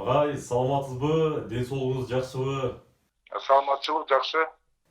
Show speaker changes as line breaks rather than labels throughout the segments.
Агай, саламатсызбы? Ден соолугуңуз жакшыбы?
Саламатчылык жакшы.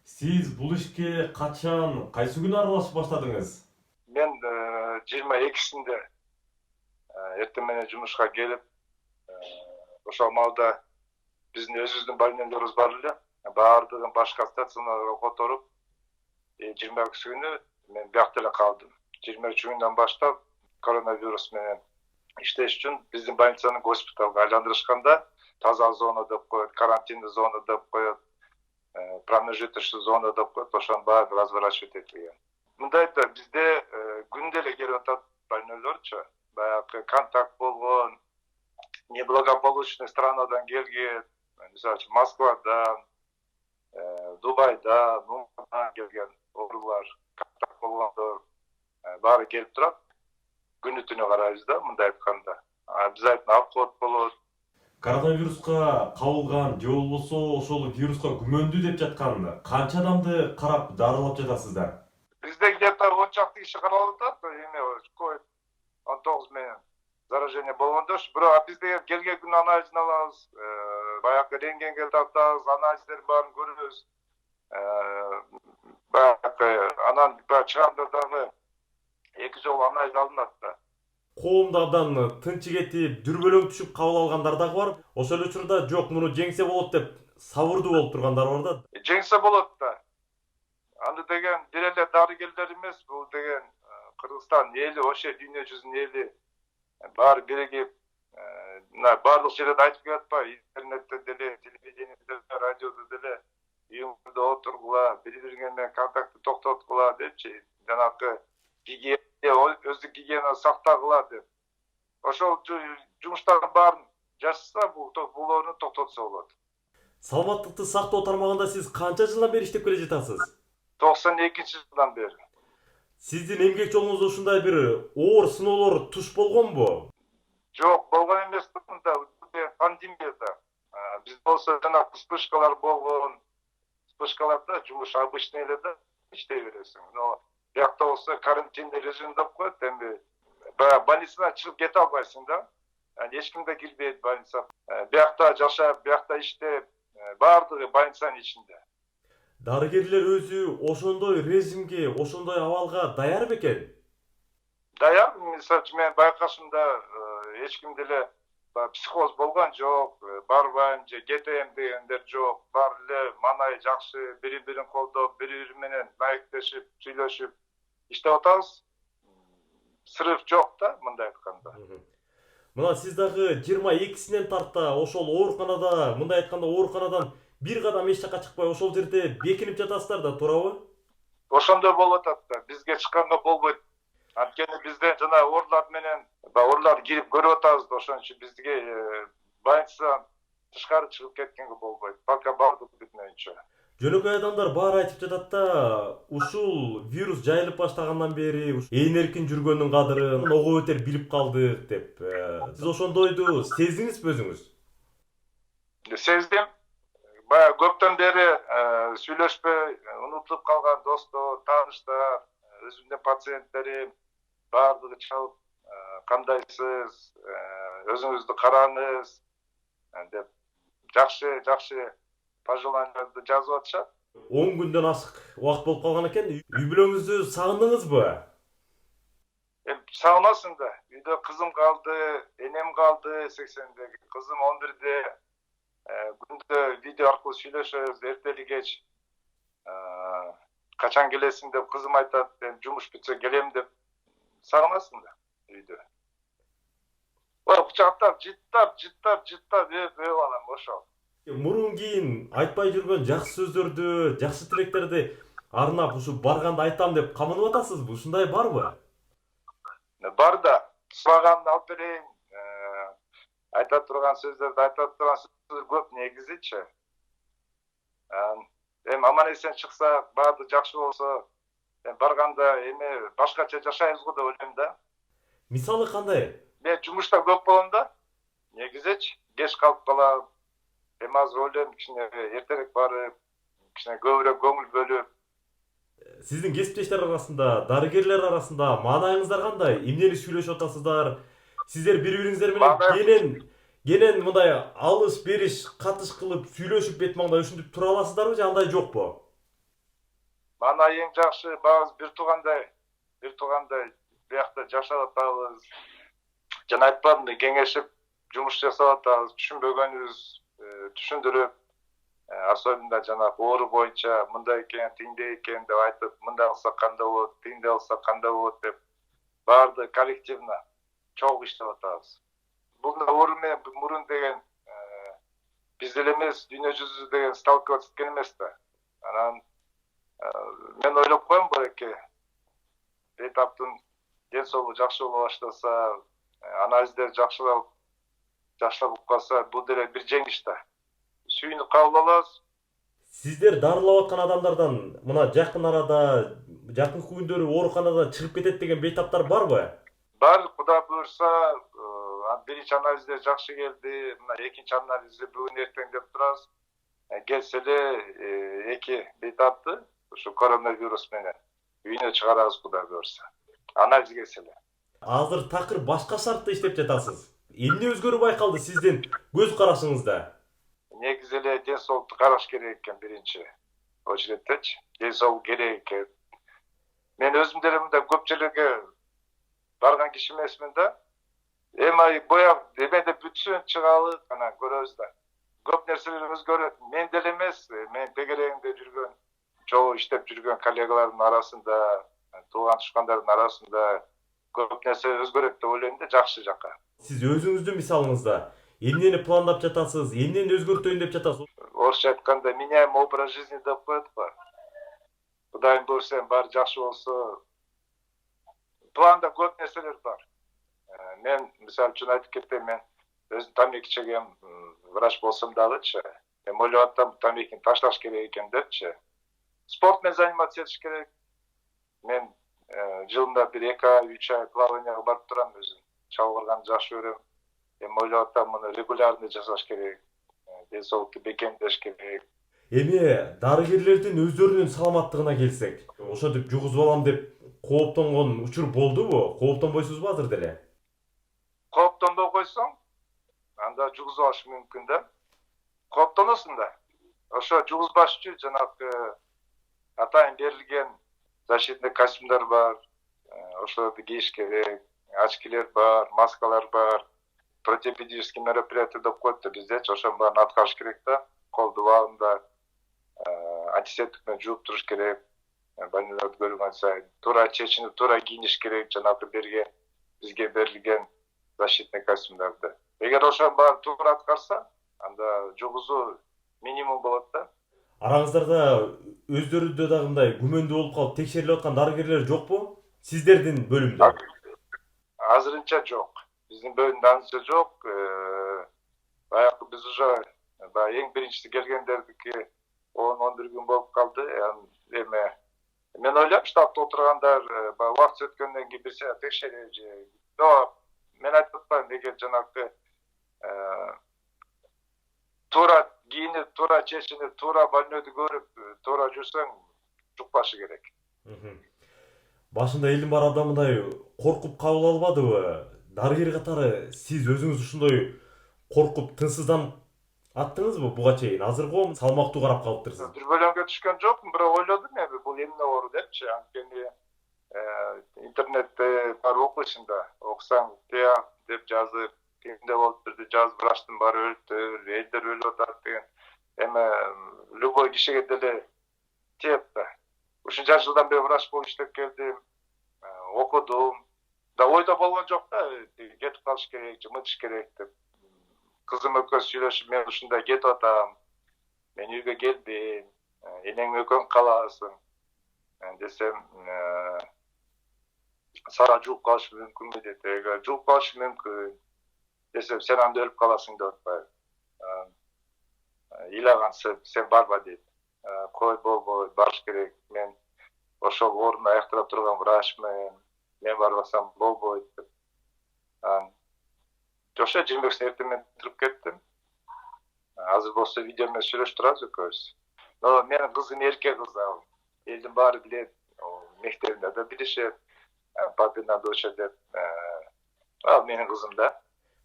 Сиз бул ишке качан, кайсы күнү аралашып баштадыңыз?
Мен 22-синде эртең менен жумушка келип, ошол маалда биздин өзүбүздүн больнолорубуз бар эле. Баардыгын башка стационарга которуп, 22 күнү мен биякта эле калдым. 23 күндөн баштап коронавирус менен иштеш үчүн биздин больницаны госпиталга айландырышканда, таза зона деп коет, карантиндик зона деп коет, промежуточный зона деп коет, ошонун баарын разворачивать этилген. Мындай да бизде күндө эле келип атат больнойлорчу. Баягы контакт болгон, неблагополучный странадан келген, мисалы үчүн Москвадан, Дубайдан, Уммандан келген оорулар, контакт болгондор баары келип турат. Күнү түнү карайбыз да, мындай айтканда. Обязательно обход болот.
Коронавируска кабылган же болбосо ошол вируска күмөндүү деп жаткан канча адамды карап дарылап жатасыздар?
Бизде где-то 10 чакты киши каралып атат, ковид 19 менен заражение болгондор. Бирок бизде келген күнү анализин алабыз, баягы рентгенге тартабыз, анализдердин баарын көрөбүз. Баягы анан чыганда дагы 2 жолу анализ алынат да.
Коомдо абдан тынчы кетип, дүрбөлөң түшүп кабыл алгандар дагы бар. Ошол учурда жок, муну жеңсе болот деп сабырдуу болуп тургандар бар да.
Жеңсе болот да. Аны деген бир эле дарыгерлер эмес, бул деген Кыргызстан эли, вообще дүйнө жүзүнүн эли баары биригип, баардык жерде айтып келатпайбы, интернетте деле, телевидениеде, радиодо деле үйүңөрдө отургула, бири-бириңер менен контактты токтоткула депчи, жанагы өздүк гигиена сактагыла деп. Ошол жумуштардын баарын жасаса, бул оорууну токтотсо болот.
Саламаттыкты сактоо тармагында сиз канча жылдан бери иштеп келе жатасыз?
92-жылдан бери.
Сиздин эмгек жолуңузда ушундай бир оор сыноолор туш болгонбу?
Жок, болгон эмес да, пандемияда. Бизде болсо жана вспышкалар болгон. Вспышкаларда жумуш обычный эле да, иштей бересиң. Но биякта болсо карантиндик режим деп коет, эми больницадан чыгып кете албайсың да. Эч ким да кирбейт больница. Биякта жашап, биякта иштеп, баардыгы больницанын ичинде.
Дарыгерлер өзү ошондой режимге, ошондой абалга даяр бекен?
Даяр, мисалы үчүн мен байкашымда эч ким деле психоз болгон жок, барбайм же кетем дегендер жок. Бар эле маанай жакшы, бири-бирин колдоп, бири-бири менен маектешип, сүйлөшүп иштеп атабыз. Срыв жок да, мындай айтканда.
Мына сиз дагы 22-синен тарта ошол ооруканада, мындай айтканда ооруканадан бир кадам эч жакка чыкпай ошол жерде бекинип жатасыздар да, туурабы?
Ошондой болуп атат да. Бизге чыкканга болбойт. Анткени бизде жана оорулар менен оорулар кирип көрүп атабыз да, ошон үчүн бизге больницадан тышкары чыгып кеткенге болбойт. Пока бардык бүтмөйүнчө.
Жөнөкөй адамдар баары айтып жатат да, ушул вирус жайылып баштагандан бери ээн эркин жүргөндүн кадырын ого бетер билип калдык деп. Сиз ошондойду сездиңизби өзүңүз?
Сездим. Баягы көптөн бери сүйлөшпөй, унутулуп калган достор, тааныштар, өзүмдүн пациенттерим баардыгы чалып, кандайсыз, өзүңүздү караңыз деп жакшы пожеланияларды жазып атышат.
10 күндөн ашык убакыт болуп калган экен. Үй бүлөңүздү сагындыңызбы?
Сагынасың да. Үйдө кызым калды, энем калды 80-деги. Кызым 11-де. Күндө видео аркылуу сүйлөшөбүз, эртели кеч. Качан келесиң деп кызым айтат, мен жумуш бүтсө келем деп. Сагынасың да үйдө. Кучактап, жыттап, балам ошол.
Мурун кийин айтпай жүргөн жакшы сөздөрдү, жакшы тилектерди арнап ушу барганда айтам деп камынып атасызбы? Ушундай барбы?
Бар да. Сураганды алып берейин. Айта турган сөздөр көп негизичи. Эми аман эсен чыкса, баардыгы жакшы болсо, барганда эми башкача жашайбыз го деп ойлойм да.
Мисалы кандай?
Мен жумушта көп болом да. Негизичи кеч калып калам. Эми азыр ойлойм, кичине эртерээк барып, кичине көбүрөөк көңүл бөлүп.
Сиздин кесиптештер арасында, дарыгерлер арасында маанайыңыздар кандай? Эмнени сүйлөшүп атасыздар? Сиздер бири-бириңиздер менен Кенен мындай алыш бериш катыш кылып сүйлөшүп бет маңдай ушинтип тура аласыздарбы же андай жокпу?
Мана эң жакшы багыз бир туугандай биякта жашап атабыз. Жана айтпадымбы, кеңешип жумуш жасап атабыз, түшүнбөгөнүбүз түшүндүрүп, особенно жанагы оору боюнча мындай экен, тигиндей экен деп айтып, мындай кылсак кандай болот, тигиндей кылсак кандай болот деп баарды коллективно чогуу иштеп атабыз. Бул оору менен мурун деген биз деле эмес, дүйнө жүзү деген сталкиваться эткен эмес да. Анан мен ойлоп коем бареке, бейтаптын ден соолугу жакшы боло баштаса, анализдер жакшылап калса, бул деле бир жеңиш да. Сүйүнүп кабыл алабыз.
Сиздер дарылап аткан адамдардан мына жакын арада, жакын күндөрү ооруканадан чыгып кетет деген бейтаптар барбы?
Бар, Кудай буюрса, биринчи анализдер жакшы келди, мына экинчи анализди бүгүн эртең деп турабыз. Келсе эле эки бейтапты ушу коронавирус менен үйүнө чыгарабыз, Кудай буюрса. Анализ келсе эле.
Азыр такыр башка шартта иштеп жатасыз. Эмне өзгөрүү байкалды сиздин көз карашыңызда?
Негизи эле ден соолукту караш керек экен биринчи очередтечи. Ден соолук керек экен. Мен өзүм деле мындай көп жерлерге барган киши эмесмин да. Эми бояп эмеде бүтсүн чыгалы, анан көрөбүз да. Көп нерселер өзгөрөт. Мен деле эмес, мен тегерегинде жүргөн, чогуу иштеп жүргөн коллегалардын арасында, тууган тушкандардын арасында көп нерсе өзгөрөт деп ойлойм да, жакшы жакка.
Сиз өзүңүздүн мисалыңызда эмнени пландап жатасыз, эмнени өзгөртөйүн деп жатасыз?
Орусча айтканда, меняем образ жизни деп коет го. Кудайым буюрса, баары жакшы болсо, планда көп нерселер бар. Мен мисалы үчүн айтып кетейин, мен өзүм тамеки чегем, врач болсом дагычы, мен ойлоп атам, тамекини ташташ керек экен депчи. Спорт менен заниматься этиш керек. Мен жылында бир 2 ай, 3 ай плаванияга барып турам өзүм. Чабылганды жакшы көрөм. Эми ойлоп атам, муну регулярный жасаш керек. Ден соолукту бекемдеш керек.
Эми дарыгерлердин өздөрүнүн саламаттыгына келсек, ошентип жугузуп алам деп кооптонгон учур болдубу? Кооптонбойсузбу азыр деле?
Кооптонбой койсоң, анда жугузуп алыш мүмкүн да. Кооптоносуң да. Ошо жугузбаш үчүн жанагы атайын берилген защитный костюмдар бар. Ошолорду кийиш керек. Очкилер бар, маскалар бар. Противоэпидемический мероприятия деп коет да, биздечи ошонун баарын аткарыш керек да. Колду баында антисептик менен жууп туруш керек. Больнойлорду көргөн сайын туура чечинип, туура кийиниш керек, жанагы бизге берилген защитный костюмдарды. Эгер ошонун баарын туура аткарса, анда жугузуу минимум болот да.
Араңыздарда өздөрүндө дагы мындай күмөндүү болуп калып текшерилип аткан дарыгерлер жокпу? Сиздердин бөлүмдө?
Азырынча жок. Биздин бөлүмдө азырынча жок. Баягы биз уже эң биринчиси келгендердики 10-11 күн болуп калды. Эми мен ойлойм, штабта отургандар убакыт өткөндөн кийин бир сыйра текшерет же. Мен айтып атпайм, эгер жанагы туура кийинип, туура чечинип, туура больнойду көрүп, туура жүрсөң, жукпашы керек.
Башында элдин баары абдан мындай коркуп кабыл албадыбы? Дарыгер катары сиз өзүңүз ушундай коркуп тынчсызданып аттыңызбы буга чейин? Азыркы салмактуу карап калыптырсыз.
Дүрбөлөңгө түшкөн жокмун, бирок ойлодум эми бул эмне оору депчи. Анткени интернетте бар окуйсуң да, окусаң тияк деп жазып, кимде болуп бирди жазып, врачтын баары өлүптүр, элдер өлүп атат деген. Эми любой кишиге деле тиет да. Ушунча жылдан бери врач болуп иштеп келдим, окудум. Да ойдо болгон жок да, кетип калыш керек, жымытыш керек деп. Кызым экөөбүз сүйлөшүп, мен ушундай кетип атам, мен үйгө келбейм, энең экөөң каласың десем, сага жугуп калышы мүмкүнбү дейт. Эгер жугуп калышы мүмкүн десем, сен анда өлүп каласың деп атпайбы. Ыйлаган сен барба дейт. Кой болбойт, барыш керек. Мен ошол орунду аяктап турган врачмын. Мен барбасам болбойт деп. Ошо 25 эртең менен туруп кеттим. Азыр болсо видео менен сүйлөшүп турабыз экөөбүз. Но менин кызым эрке кыз ал. Элдин баары билет, мектебинде да билишет. Папина доча деп. Ал менин кызым да.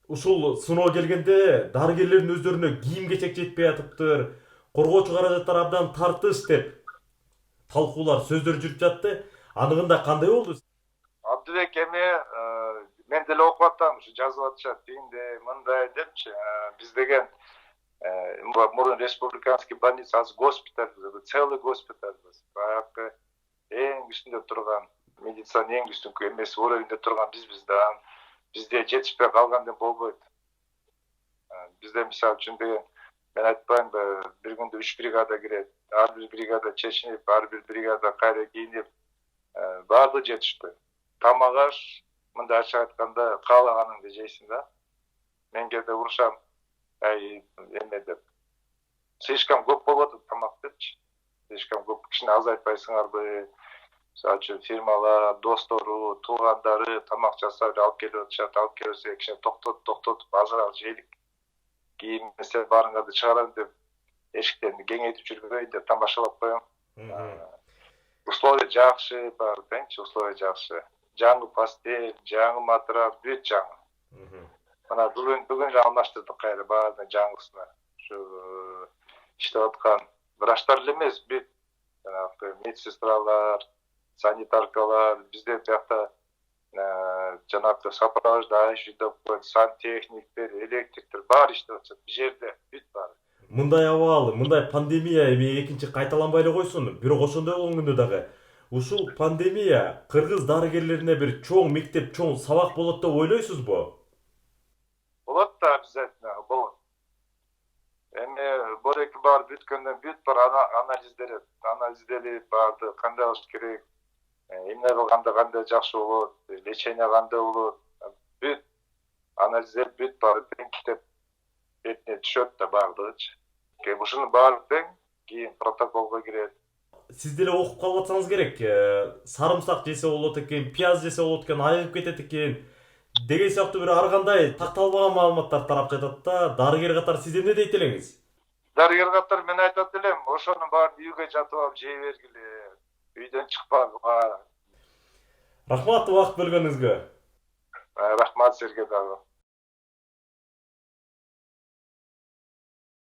ушул сыноо келгенде дарыгерлердин өздөрүнө кийим кечек жетпей атыптыр, коргоочу каражаттар абдан тартыш деп талкуулар сөздөр жүрүп жатты. Анығында кандай болду?
Абдыбек эми мен деле окуп атам, ушу жазып атышат тигиндей мындай депчи. Биз деген мурун республиканский больница, азыр госпиталь, целый госпиталь. Баягы эң үстүндө турган, медицинанын эң үстүнкү эмеси уровеньде турган бизбиз да. Бизде жетишпей калган деп болбойт. Бизде мисалы үчүн деген мен айтпайынбы, бир күндө 3 бригада кирет. Ар бир бригада чечинип, ар бир бригада кайра кийинип, баардыгы жетиштүү. Тамак аш, мындай ачык айтканда каалаганыңды жейсиң да. Мен кээде урушам, эме деп. Слишком көп болуп атат тамак депчи. Слишком көп, кичине азайтпайсыңарбы? Мисалы үчүн фирмалар, достору, туугандары тамак жасап алып келип атышат, алып келсе кичине токтотуп азыраак жейлик. Кийин эсе барыңарды чыгарам деп эшиктерди кеңейтип жүрбөйүн деп тамашалап коем. Условия жакшы, баары теңчи, условия жакшы. Жаңы постель, жаңы матрас, бүт жаңы. Мына бүгүн эле алмаштырдык кайра баардыгын жаңысына. Ушу иштеп аткан врачтар эле эмес, бүт жанагы медсестралар, санитаркалар, бизде биякта жанагы сопровождающий деп коет, сантехниктер, электриктер баары иштеп атышат. Бул жерде бүт баары.
Мындай абал, мындай пандемия эми экинчи кайталанбай эле койсун. Бирок ошондой болгон күндө дагы ушул пандемия кыргыз дарыгерлерине бир чоң мектеп, чоң сабак болот деп ойлойсузбу?
Болот да, обязательно болот. Эми бореки баары бүткөндөн бүт бар анализделип баарды кандай кылыш керек, эмне кылганда кандай жакшы болот, лечение кандай болот, бүт анализдер бүт баары тең китеп бетине түшөт да баардыгычы. Ушунун баары тең кийин протоколго кирет.
Сиз деле окуп калып атсаңыз керек. Сарымсак жесе болот экен, пияз жесе болот экен, айыгып кетет экен деген сыяктуу бир ар кандай такталбаган маалыматтар тарап жатат да. Дарыгер катары сиз эмне дейт элеңиз?
Дарыгер катары мен айтат элем, ошонун баарын үйгө жатып алып жей бергиле, үйдөн чыкпагыла.
Рахмат убакыт бөлгөнүңүзгө.
Рахмат сизге дагы.